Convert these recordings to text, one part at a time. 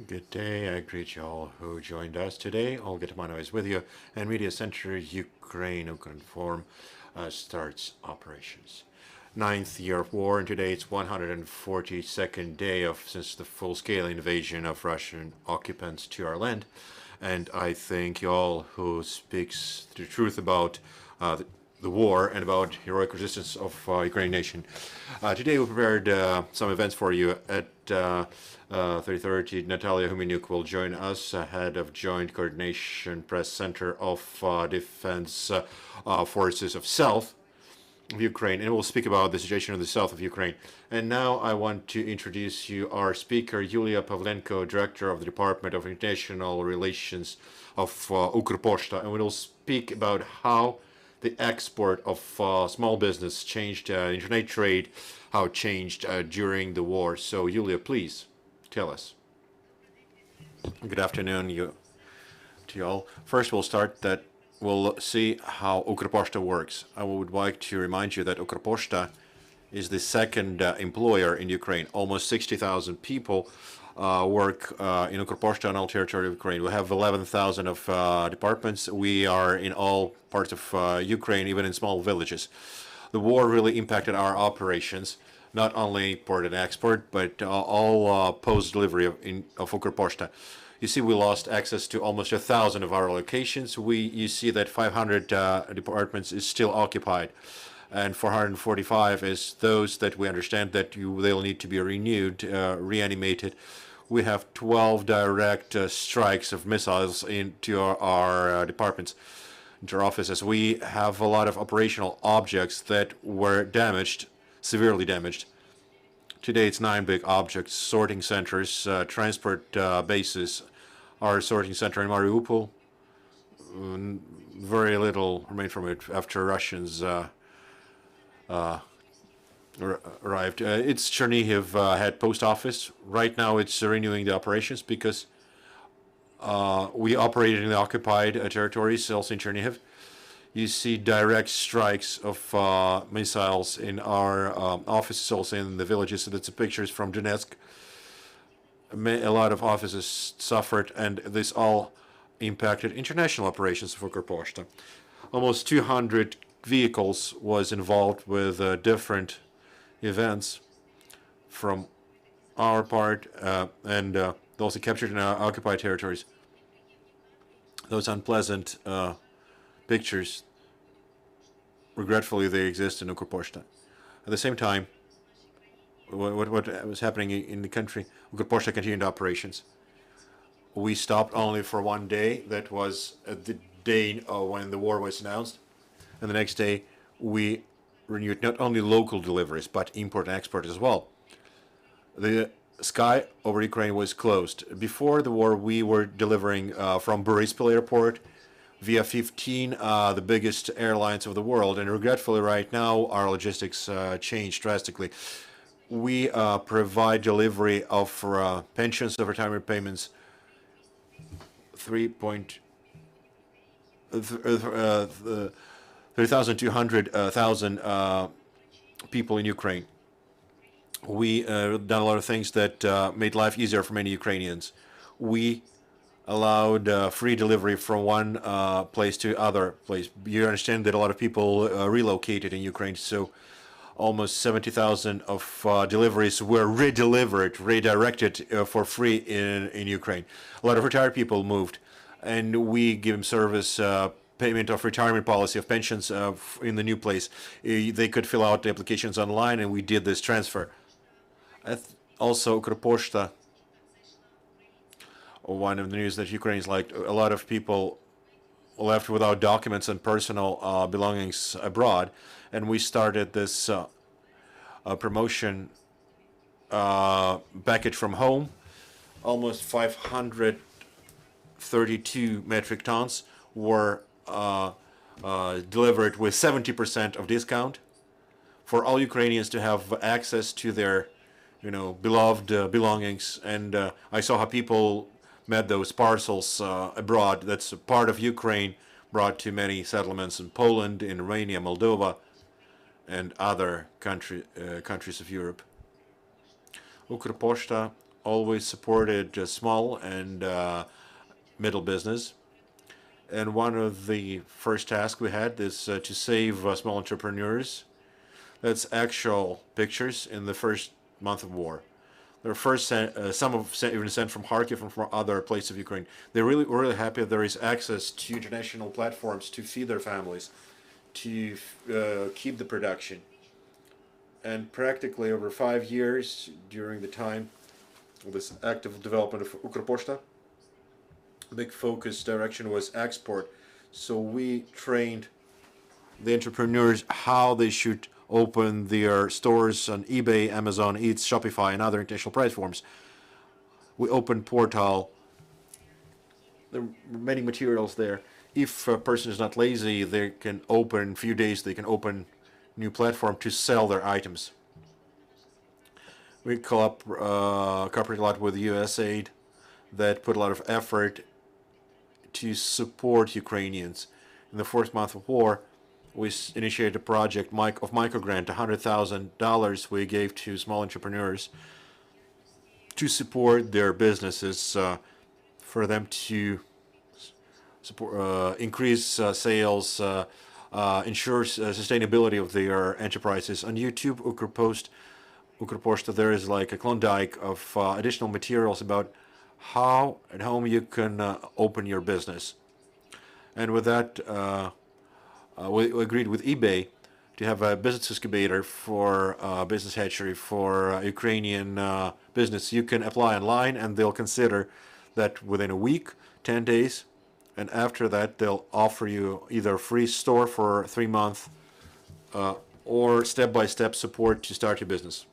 Good day. I greet you all who joined us today. Olga Tamanova is with you, and Media Center Ukraine Ukrinform starts operations. Ninth year of war, and today it's 142nd day since the full-scale invasion of Russian occupants to our land. And I thank you all who speaks the truth about the war and about heroic resistance of Ukrainian nation. Today we prepared some events for you. At 3:30, Natalia Humenyuk will join us, head of Joint Coordination Press Center of Defense Forces of South of Ukraine, and we'll speak about the situation in the south of Ukraine. And now I want to introduce you our speaker, Yulia Pavlenko, Director of the Department of International Relations of Ukrposhta, and we'll speak about how the export of small business changed, internet trade, how it changed during the war. So, Yulia, please tell us. Good afternoon, to you all. First, we'll start that we'll see how Ukrposhta works. I would like to remind you that Ukrposhta is the second employer in Ukraine. Almost 60,000 people work in Ukrposhta on all territory of Ukraine. We have 11,000 of departments. We are in all parts of Ukraine, even in small villages. The war really impacted our operations, not only import and export, but all post-delivery of Ukrposhta. You see, we lost access to almost 1,000 of our locations. You see that 500 departments is still occupied, and 445 is those that we understand that they'll need to be renewed, reanimated. We have 12 direct strikes of missiles into our departments, into our offices. We have a lot of operational objects that were damaged, severely damaged. Today it's 9 big objects: sorting centers, transport bases. Our sorting center in Mariupol, very little remained from it after Russians arrived. It's Chernihiv head post office. Right now it's renewing the operations because we operated in the occupied territories, also in Chernihiv. You see direct strikes of missiles in our offices, also in the villages. So that's pictures from Donetsk. A lot of offices suffered, and this all impacted international operations of Ukrposhta. Almost 200 vehicles was involved with different events from our part, and also captured in our occupied territories. Those unpleasant pictures, regretfully, they exist in Ukrposhta. At the same time, what was happening in the country, Ukrposhta continued operations. We stopped only for one day. That was the day when the war was announced. And the next day, we renewed not only local deliveries, but import and export as well. The sky over Ukraine was closed. Before the war, we were delivering from Boryspil airport via 15, the biggest airlines of the world. And regretfully, right now, our logistics changed drastically. We provide delivery of pensions of retirement payments, 3,200,000 people in Ukraine. We done a lot of things that made life easier for many Ukrainians. We allowed free delivery from one place to other place. You understand that a lot of people relocated in Ukraine, so almost 70,000 of deliveries were redirected for free in Ukraine. A lot of retired people moved, and we give them service, payment of retirement policy, of pensions in the new place. They could fill out the applications online, and we did this transfer. Also, Ukrposhta, one of the news that Ukrainians liked, a lot of people left without documents and personal belongings abroad, and we started this promotion package from home. Almost 532 metric tons were delivered with 70% of discount for all Ukrainians to have access to their, beloved belongings. And I saw how people met those parcels abroad. That's a part of Ukraine brought to many settlements in Poland, in Romania, Moldova, and other countries of Europe. Ukrposhta always supported small and middle business. And one of the first tasks we had is to save small entrepreneurs. That's actual pictures in the first month of war. They're first sent, some of even sent from Kharkiv and from other places of Ukraine. They're really happy there is access to international platforms to feed their families, to keep the production. And practically over 5 years, during the time of this active development of Ukrposhta, big focus direction was export. So we trained the entrepreneurs how they should open their stores on eBay, Amazon, Eats, Shopify, and other international platforms. We opened portal. There are many materials there. If a person is not lazy, they can open, few days, they can open new platform to sell their items. We cooperate a lot with USAID that put a lot of effort to support Ukrainians. In the fourth month of war, we initiated a project of microgrant, $100,000 we gave to small entrepreneurs to support their businesses, for them to support, increase sales, ensure sustainability of their enterprises. On YouTube, Ukrposhta, there is like a Klondike of additional materials about how at home you can open your business. And with that, we agreed with eBay to have a business incubator for business hatchery for Ukrainian business. You can apply online and they'll consider that within a week, 10 days, and after that they'll offer you either a free store for 3 months or step-by-step support to start your business.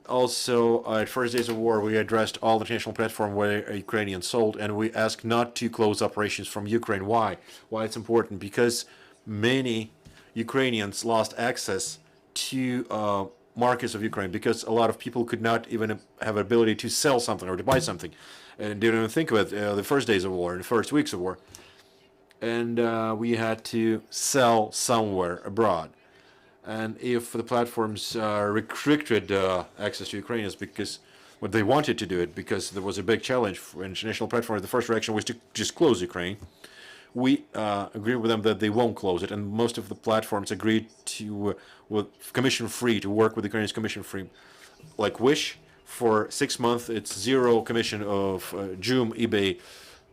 Also, at first days of war, we addressed all the international platforms where Ukrainians sold, and we asked not to close operations from Ukraine. Why? Why it's important? Because many Ukrainians lost access to markets of Ukraine, because a lot of people could not even have ability to sell something or to buy something, and didn't even think of it the first days of war, the first weeks of war. And we had to sell somewhere abroad. And if the platforms restricted access to Ukrainians because what they wanted to do it, because there was a big challenge for international platforms, the first reaction was to just close Ukraine. We agreed with them that they won't close it, and most of the platforms agreed to with commission-free, to work with Ukrainians commission-free. Like Wish, for 6 months, it's 0 commission of Joom, eBay,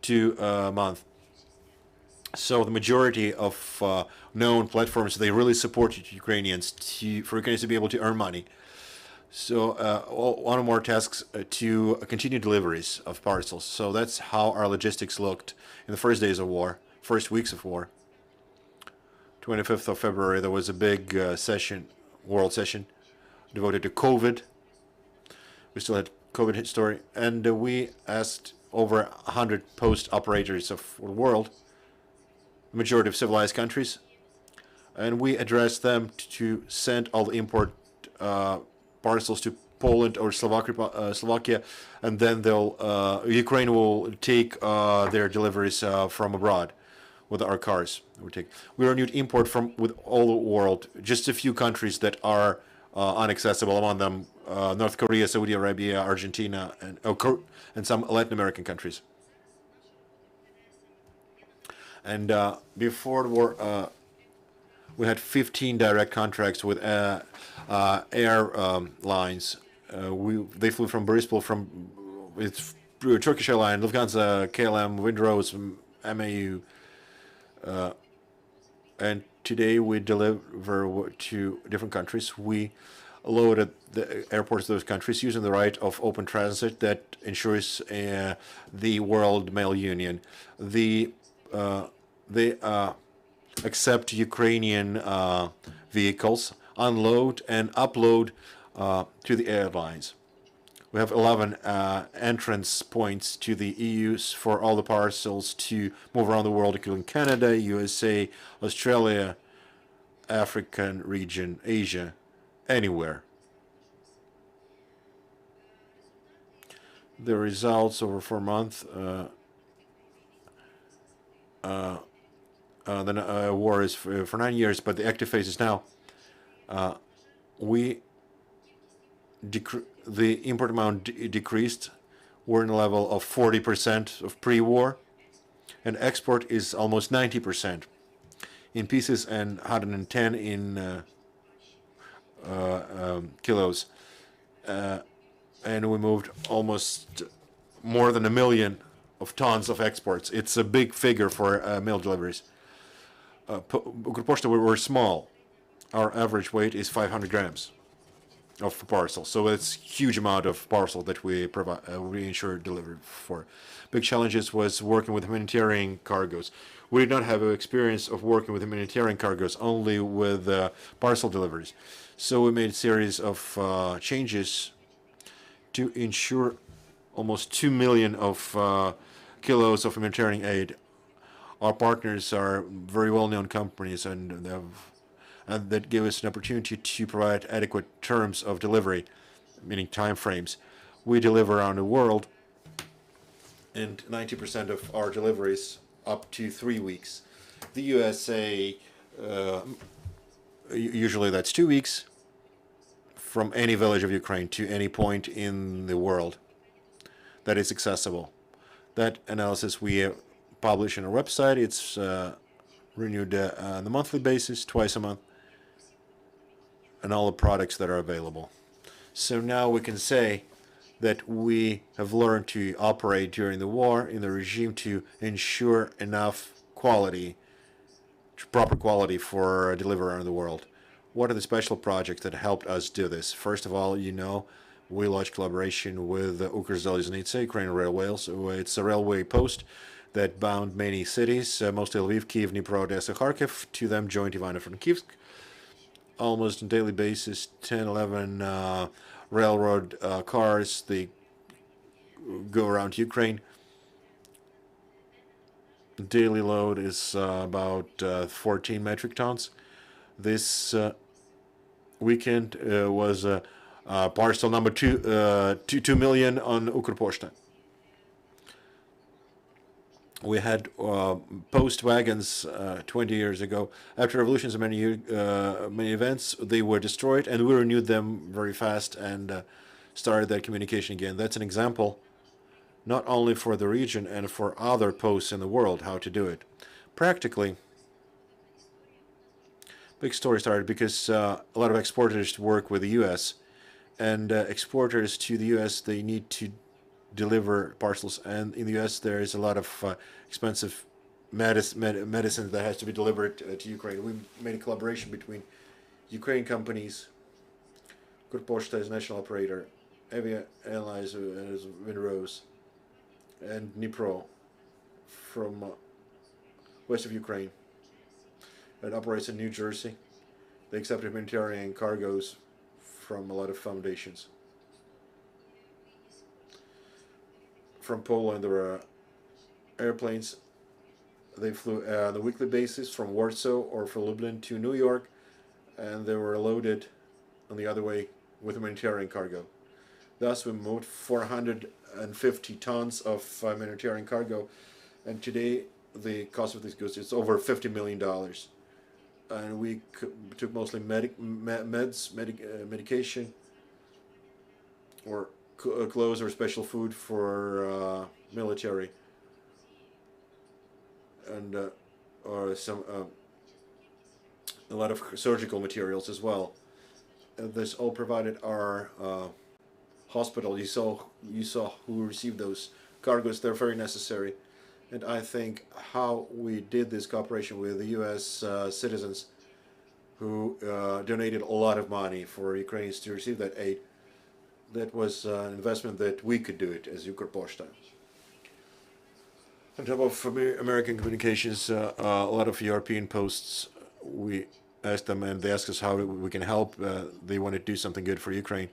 2 month. So the majority of known platforms, they really supported Ukrainians for Ukrainians to be able to earn money. So one or more tasks to continue deliveries of parcels. So that's how our logistics looked in the first days of war, first weeks of war. 25th of February, there was a big session, world session, devoted to COVID. We still had COVID hit story. And we asked over 100 post operators of the world, the majority of civilized countries, and we addressed them to send all the import parcels to Poland or Slovakia, and then Ukraine will take their deliveries from abroad with our cars. We renewed import from with all the world, just a few countries that are inaccessible, among them North Korea, Saudi Arabia, Argentina, and some Latin American countries. And before the war, we had 15 direct contracts with airlines. They flew from Boryspil, with Turkish Airlines, Lufthansa, KLM, Windrose, MAU. And today we deliver to different countries. We loaded the airports of those countries using the right of open transit that ensures the World Mail Union. They accept Ukrainian vehicles, unload and upload to the airlines. We have 11 entrance points to the EU for all the parcels to move around the world, including Canada, USA, Australia, African region, Asia, anywhere. The results over 4 months. The war is for 9 years, but the active phase is now. We the import amount decreased. We're in a level of 40% of pre-war, and export is almost 90% in pieces and 110 in kilos. And we moved almost more than 1 million of tons of exports. It's a big figure for mail deliveries. Ukrposhta, we're small. Our average weight is 500 grams of parcel. So it's a huge amount of parcel that we provide, we ensure delivery for. Big challenges was working with humanitarian cargoes. We did not have experience of working with humanitarian cargoes, only with parcel deliveries. So we made a series of changes to ensure almost 2 million of kilos of humanitarian aid. Our partners are very well-known companies, and that give us an opportunity to provide adequate terms of delivery, meaning time frames. We deliver around the world, and 90% of our deliveries up to 3 weeks. The USA, usually that's 2 weeks, from any village of Ukraine to any point in the world that is accessible. That analysis we publish on our website. It's renewed on a monthly basis, twice a month, and all the products that are available. So now we can say that we have learned to operate during the war in the regime to ensure enough quality, proper quality for delivery around the world. What are the special projects that helped us do this? First of all, we launched collaboration with Ukrzaliznytsia, Ukrainian Railways. So it's a railway post that bound many cities, mostly Lviv, Kyiv, Dnipro, Odessa, Kharkiv. To them joined Ivano-Frankivsk. Almost on a daily basis, 10, 11 railroad cars, they go around Ukraine. Daily load is about 14 metric tons. This weekend was parcel number 2 million on Ukrposhta. We had post wagons 20 years ago. After revolutions and many events, they were destroyed, and we renewed them very fast and started that communication again. That's an example, not only for the region and for other posts in the world, how to do it. Practically, big story started because a lot of exporters work with the U.S., and exporters to the U.S., they need to deliver parcels, and in the U.S. there is a lot of expensive medicine that has to be delivered to Ukraine. We made a collaboration between Ukrainian companies, Ukrposhta as national operator, Avia Airlines as Winrose, and Dnipro from west of Ukraine. It operates in New Jersey. They accept humanitarian cargoes from a lot of foundations. From Poland, there were airplanes. They flew on a weekly basis from Warsaw or from Lublin to New York, and they were loaded on the other way with humanitarian cargo. Thus, we moved 450 tons of humanitarian cargo, and today the cost of these goods is over $50 million. And we took mostly medication, or clothes or special food for military, and or some a lot of surgical materials as well. And this all provided our hospital. You saw who received those cargoes. They're very necessary, and I think how we did this cooperation with the U.S. Citizens who donated a lot of money for Ukrainians to receive that aid. That was an investment that we could do it as Ukrposhta. On top of American communications, a lot of European posts, we asked them, and they asked us how we can help. They want to do something good for Ukraine.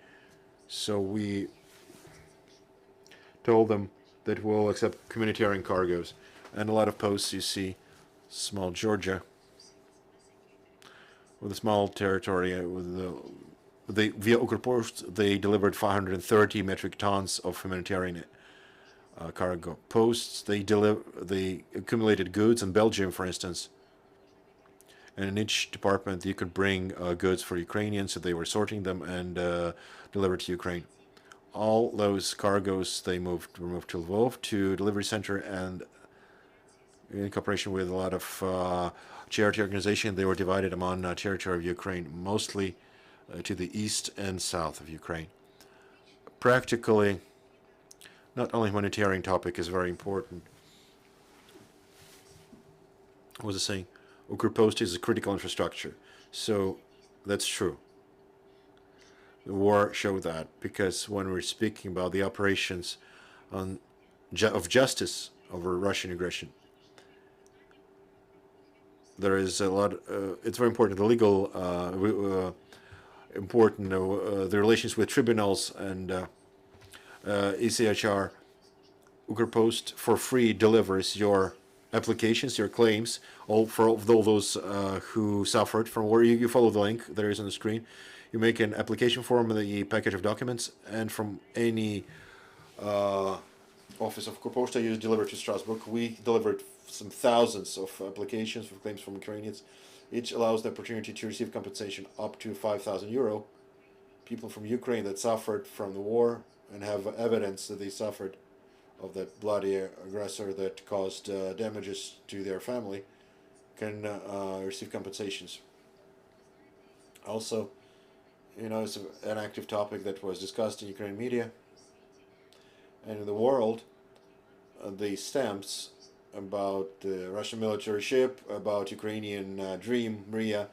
So we told them that we'll accept humanitarian cargoes. And a lot of posts you see, small Georgia, with a small territory, via Ukrposhta, they delivered 530 metric tons of humanitarian cargo. Posts, they accumulated goods in Belgium, for instance. And in each department, you could bring goods for Ukrainians, so they were sorting them and delivered to Ukraine. all those cargoes, were moved to Lvov, to delivery center, and in cooperation with a lot of charity organizations, they were divided among territory of Ukraine, mostly to the east and south of Ukraine. Practically, not only humanitarian topic is very important. What was I saying? Ukrposhta is a critical infrastructure. So that's true. The war showed that, because when we're speaking about the operations of justice over Russian aggression, there is a lot. It's very important. The legal, important. The relations with tribunals and ECHR. Ukrpost for free delivers your applications, your claims, all those who suffered from war. You follow the link there is on the screen. You make an application form, the package of documents, and from any office of Ukrposhta, you deliver to Strasbourg. We delivered some thousands of applications for claims from Ukrainians. Each allows the opportunity to receive compensation up to €5,000. People from Ukraine that suffered from the war and have evidence that they suffered of that bloody aggressor that caused damages to their family can receive compensations. Also, it's an active topic that was discussed in Ukrainian media and in the world. The stamps about the Russian military ship, about Ukrainian dream, Mria.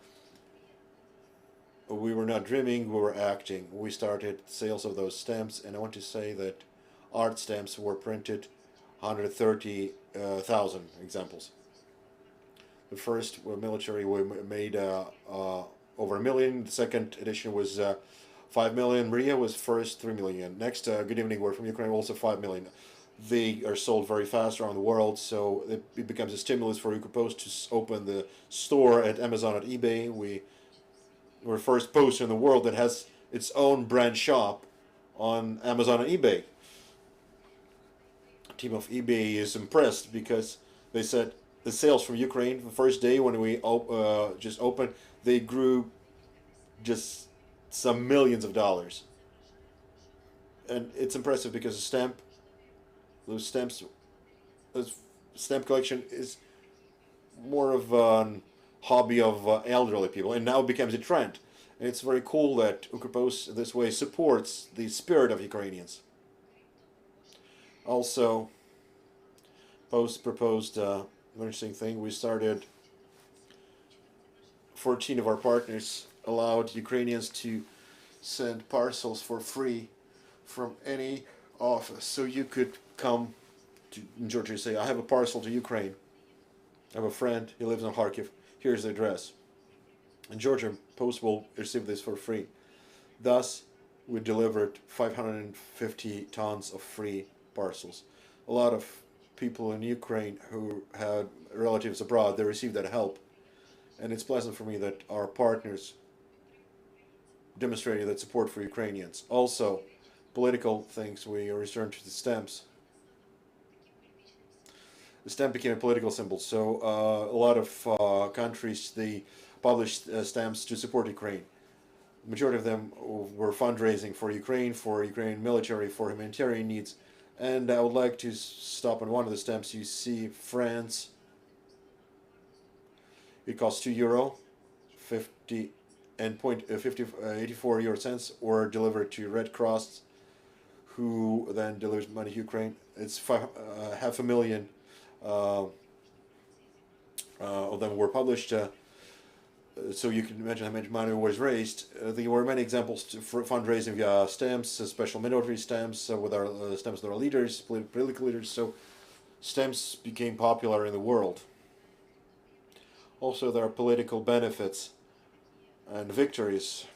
We were not dreaming, we were acting. We started sales of those stamps, and I want to say that art stamps were printed 130,000 examples. The first military we made over 1 million. The second edition was 5 million. Mria was first 3 million. Next, Good Evening Word from Ukraine, also 5 million. They are sold very fast around the world, so it becomes a stimulus for Ukrpost to open the store at Amazon, at eBay. We were first poster in the world that has its own brand shop on Amazon and eBay. The team of eBay is impressed because they said the sales from Ukraine, the first day when we just opened, they grew just some millions of dollars. And it's impressive because the stamp collection is more of a hobby of elderly people, and now it becomes a trend. And it's very cool that Ukrpost this way supports the spirit of Ukrainians. Also, Post proposed an interesting thing. We started 14 of our partners allowed Ukrainians to send parcels for free from any office. So you could come to Georgia and say, I have a parcel to Ukraine. I have a friend, he lives in Kharkiv. Here's the address. And Georgia Post will receive this for free. Thus, we delivered 550 tons of free parcels. A lot of people in Ukraine who had relatives abroad, they received that help. And it's pleasant for me that our partners demonstrated that support for Ukrainians. Also, political things, we returned to the stamps. The stamp became a political symbol, so a lot of countries, they published stamps to support Ukraine. The majority of them were fundraising for Ukrainian military, for humanitarian needs. And I would like to stop on one of the stamps. You see France. It costs €2, 50 and 84 euro cents, or delivered to Red Cross, who then delivers money to Ukraine. It's 500,000 of them were published. So you can imagine how much money was raised. There were many examples for fundraising via stamps, special military stamps with our stamps with our leaders, political leaders. So stamps became popular in the world. Also, there are political benefits and victories.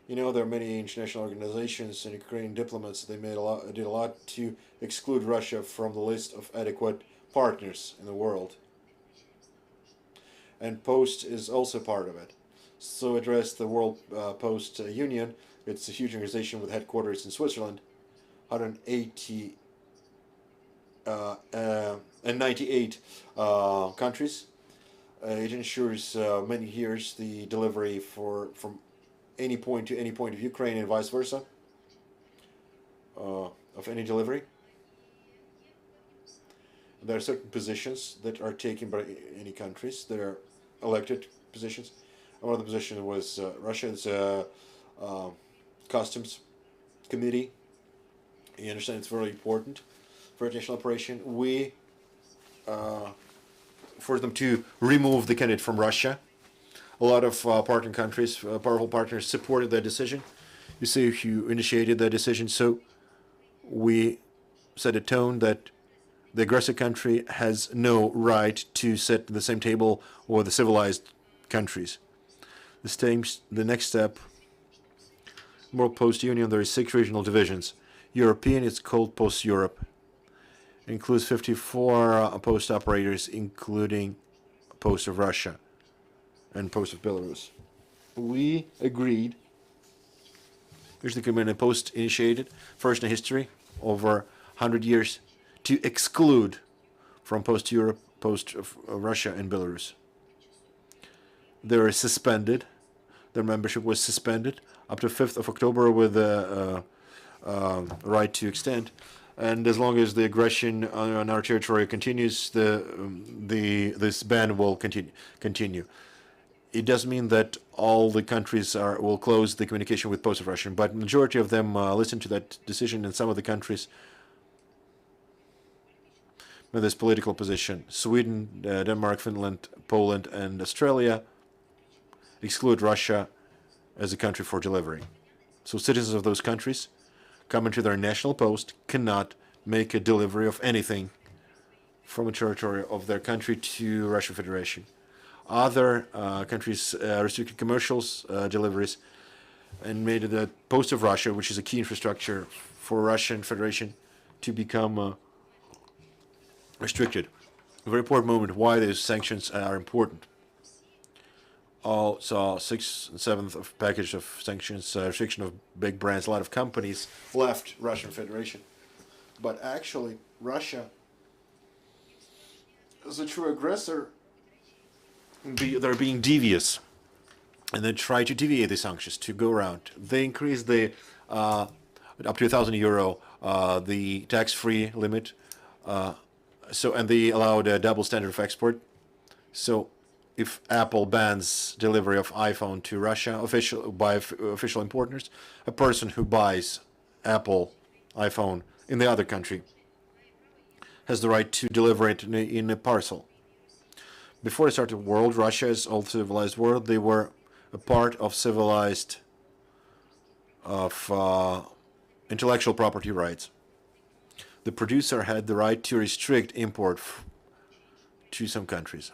There are many international organizations and Ukrainian diplomats. They did a lot to exclude Russia from the list of adequate partners in the world. And Post is also part of it. So address the World Post Union. It's a huge organization with headquarters in Switzerland, 180 and 98 countries. It ensures many years the delivery from any point to any point of Ukraine and vice versa. of any delivery. There are certain positions that are taken by any countries that are elected positions. One of the positions was Russia's customs committee. You understand it's very important for international operation. We forced them to remove the candidate from Russia. A lot of partner countries, powerful partners, supported that decision. You see, you initiated that decision, so we set a tone that the aggressor country has no right to sit at the same table with the civilized countries. The next step, more post-Union, there are 6 regional divisions. European, it's called post-Europe. It includes 54 post operators, including post of Russia and post of Belarus. We agreed, here's the community post initiated, first in history, over 100 years, to exclude from post-Europe, post of Russia and Belarus. They were suspended. Their membership was suspended up to 5th of October with the right to extend. And as long as the aggression on our territory continues, this ban will continue. It doesn't mean that all the countries will close the communication with post of Russia, but the majority of them listened to that decision, and some of the countries with this political position, Sweden, Denmark, Finland, Poland, and Australia, exclude Russia as a country for delivery. So citizens of those countries coming to their national post cannot make a delivery of anything from a territory of their country to Russian Federation. Other countries restricted commercials deliveries and made the post of Russia, which is a key infrastructure for Russian Federation, to become restricted. A very important moment why these sanctions are important. All saw 6th and 7th of package of sanctions, restriction of big brands. A lot of companies left Russian Federation, but actually Russia, as a true aggressor, they're being devious, and they try to deviate the sanctions to go around. They increased the up to €1,000 the tax-free limit. And they allowed a double standard of export. So if Apple bans delivery of iPhone to Russia by official importers, a person who buys Apple iPhone in the other country has the right to deliver it in a parcel. Before the start of the world, Russia is all civilized world. They were a part of civilized intellectual property rights. The producer had the right to restrict import to some countries.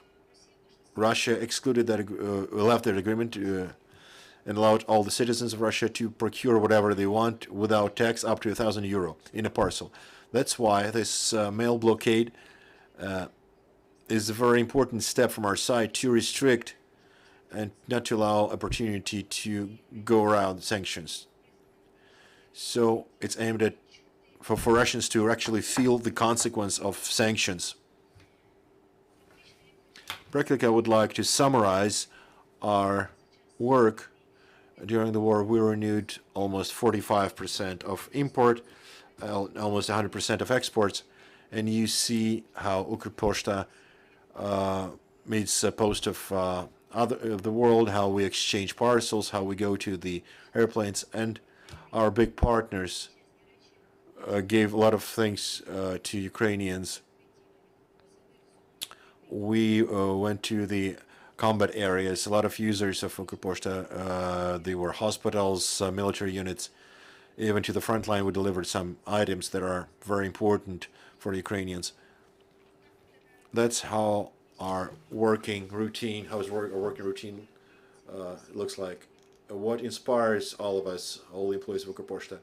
Russia excluded that, left that agreement and allowed all the citizens of Russia to procure whatever they want without tax up to €1,000 in a parcel. That's why this mail blockade is a very important step from our side to restrict and not to allow opportunity to go around sanctions. So it's aimed at for Russians to actually feel the consequence of sanctions. Practically, I would like to summarize our work. During the war, we renewed almost 45% of import, almost 100% of exports, and you see how Ukrposhta meets a post of the world, how we exchange parcels, how we go to the airplanes, and our big partners gave a lot of things to Ukrainians. We went to the combat areas. A lot of users of Ukrposhta, they were hospitals, military units. Even to the front line, we delivered some items that are very important for the Ukrainians. That's how our working routine, our working routine looks like. What inspires all of us, all the employees of Ukrposhta?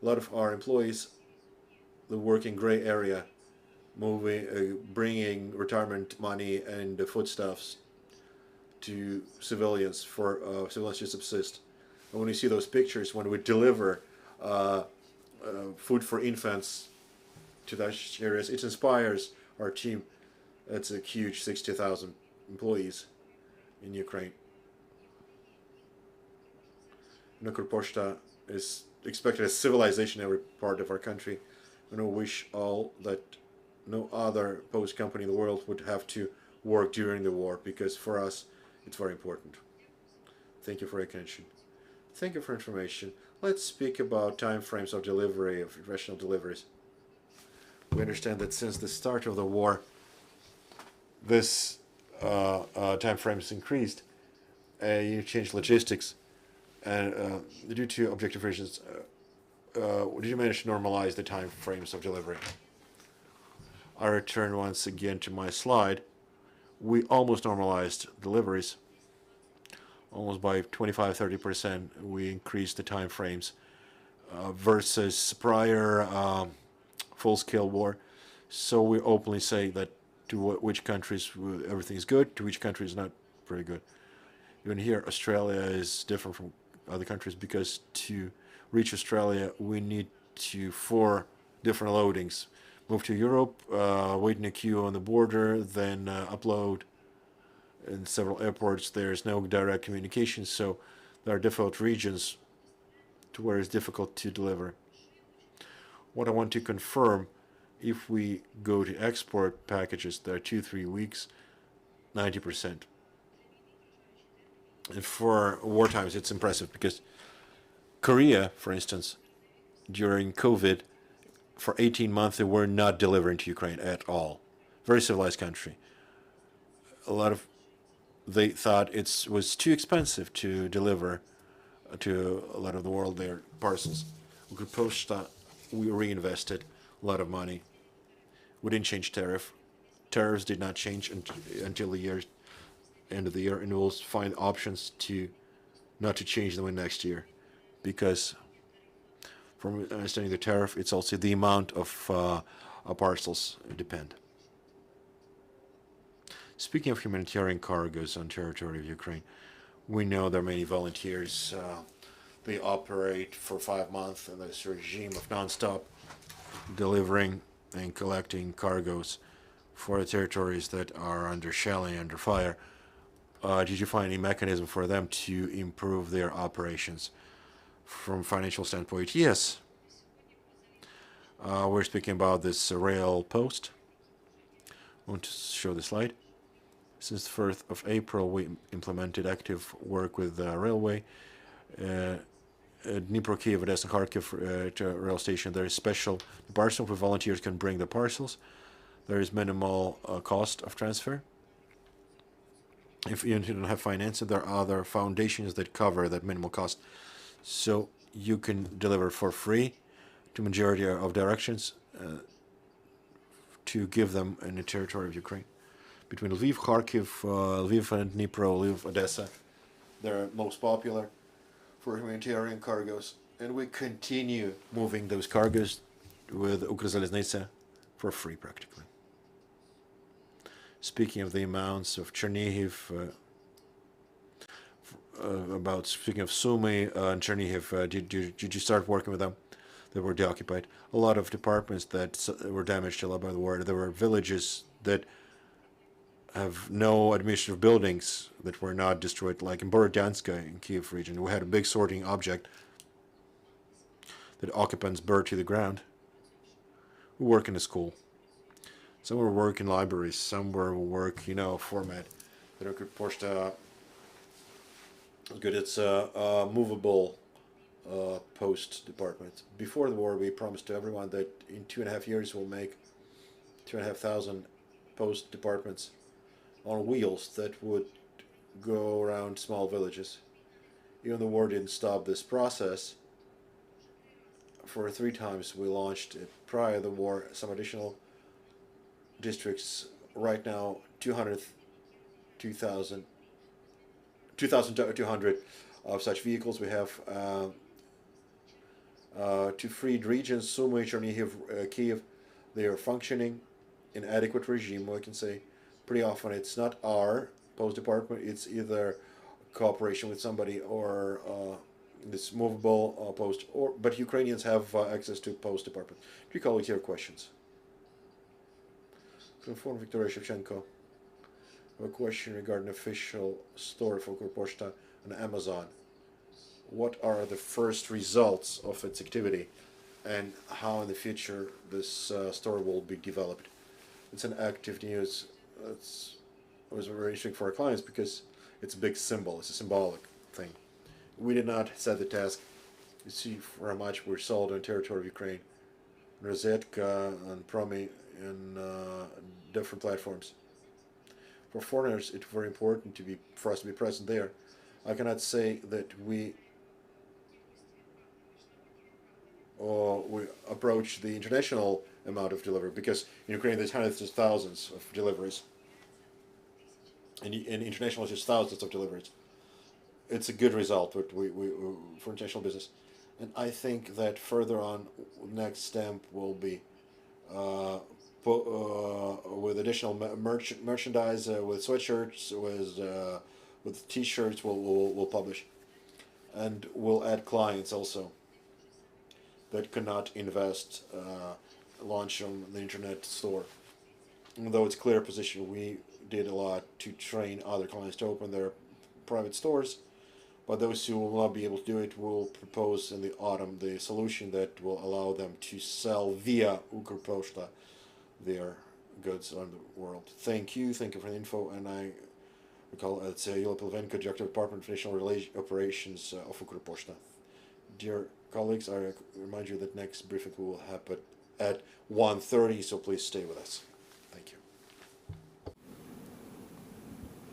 A lot of our employees, the work in gray area, bringing retirement money and foodstuffs to civilians for civilians to subsist. And when you see those pictures, when we deliver food for infants to those areas, it inspires our team. That's a huge 60,000 employees in Ukraine. Ukrposhta is expected a civilization in every part of our country. We don't wish all that no other post company in the world would have to work during the war, because for us it's very important. Thank you for your attention. Thank you for information. Let's speak about time frames of delivery, of international deliveries. We understand that since the start of the war, this time frame has increased. You change logistics, and due to objective reasons, did you manage to normalize the time frames of delivery? I return once again to my slide. We almost normalized deliveries. Almost by 25-30%, we increased the time frames versus prior full-scale war. So we openly say that to which countries everything is good, to which countries not very good. Even here, Australia is different from other countries, because to reach Australia, we need 4 different loadings. Move to Europe, wait in a queue on the border, then upload. In several airports, there's no direct communication, so there are difficult regions to where it's difficult to deliver. What I want to confirm, if we go to export packages, there are 2-3 weeks, 90%. And for war times, it's impressive, because Korea, for instance, during COVID, for 18 months, they were not delivering to Ukraine at all. Very civilized country. They thought it was too expensive to deliver to a lot of the world their parcels. Ukrposhta, we reinvested a lot of money. We didn't change tariff. Tariffs did not change until the end of the year, and we'll find options not to change them in next year, because from understanding the tariff, it's also the amount of parcels depend. Speaking of humanitarian cargoes on territory of Ukraine, we know there are many volunteers. They operate for 5 months in this regime of non-stop delivering and collecting cargoes for the territories that are under shelling, under fire. Did you find any mechanism for them to improve their operations? From financial standpoint, yes. We're speaking about this rail post. I want to show the slide. Since the 1st of April, we implemented active work with the railway. Dnipro, Kiev, Odessa, Kharkiv rail station, there is special parcel where volunteers can bring the parcels. There is minimal cost of transfer. If you don't have financing, there are other foundations that cover that minimal cost. So you can deliver for free to majority of directions to give them in the territory of Ukraine. Between Lviv, Kharkiv, Lviv and Dnipro, Lviv, Odessa, they're most popular for humanitarian cargoes. And we continue moving those cargoes with Ukrzaliznytsia for free practically. Speaking of the amounts of Chernihiv, speaking of Sumy and Chernihiv, did you start working with them? They were deoccupied. A lot of departments that were damaged a lot by the war. There were villages that have no administrative buildings that were not destroyed, like in Borodyanska in Kiev region. We had a big sorting object that occupants burned to the ground. We work in a school. Some will work in libraries, some will work, format. The Ukrposhta is good. It's a movable post department. Before the war, we promised to everyone that in 2.5 years we'll make 2,500 post departments on wheels that would go around small villages. Even the war didn't stop this process. For 3 times we launched it prior to the war some additional districts. Right now 2,200 of such vehicles. We have 2 freed regions, Sumy, Chernihiv, Kiev. They are functioning in adequate regime, we can say. Pretty often it's not our post department, it's either cooperation with somebody or this movable post, but Ukrainians have access to post department. Do you call it your questions? Ukrinform, Victoria Shevchenko. A question regarding official store for Ukrposhta on Amazon. what are the first results of its activity and how in the future this store will be developed. It's an active news. It was very interesting for our clients because it's a big symbol. It's a symbolic thing. We did not set the task. You see for how much we're sold on territory of Ukraine. Rosetka and Promi in different platforms. For foreigners, it's very important for us to be present there. I cannot say that we approach the international amount of delivery, because in Ukraine there's hundreds of thousands of deliveries. And international is just thousands of deliveries. It's a good result for international business. And I think that further on, next step will be with additional merchandise, with sweatshirts, with T-shirts. We'll publish, and we'll add clients also that cannot invest, launch on the internet store. Though it's clear position, we did a lot to train other clients to open their private stores. But those who will not be able to do it will propose in the autumn the solution that will allow them to sell via Ukrposhta their goods on the world. Thank you for the info, and I recall it's Yulia Pavlenko, Director of Department of International Operations of Ukrposhta. Dear colleagues, I remind you that next briefing will happen at 1:30, so please stay with us. Thank you.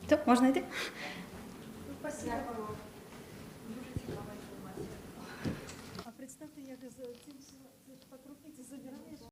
Так, можна йти? Спасибо. Дуже цікава інформація. А представте, як з цим по крупиці забирали?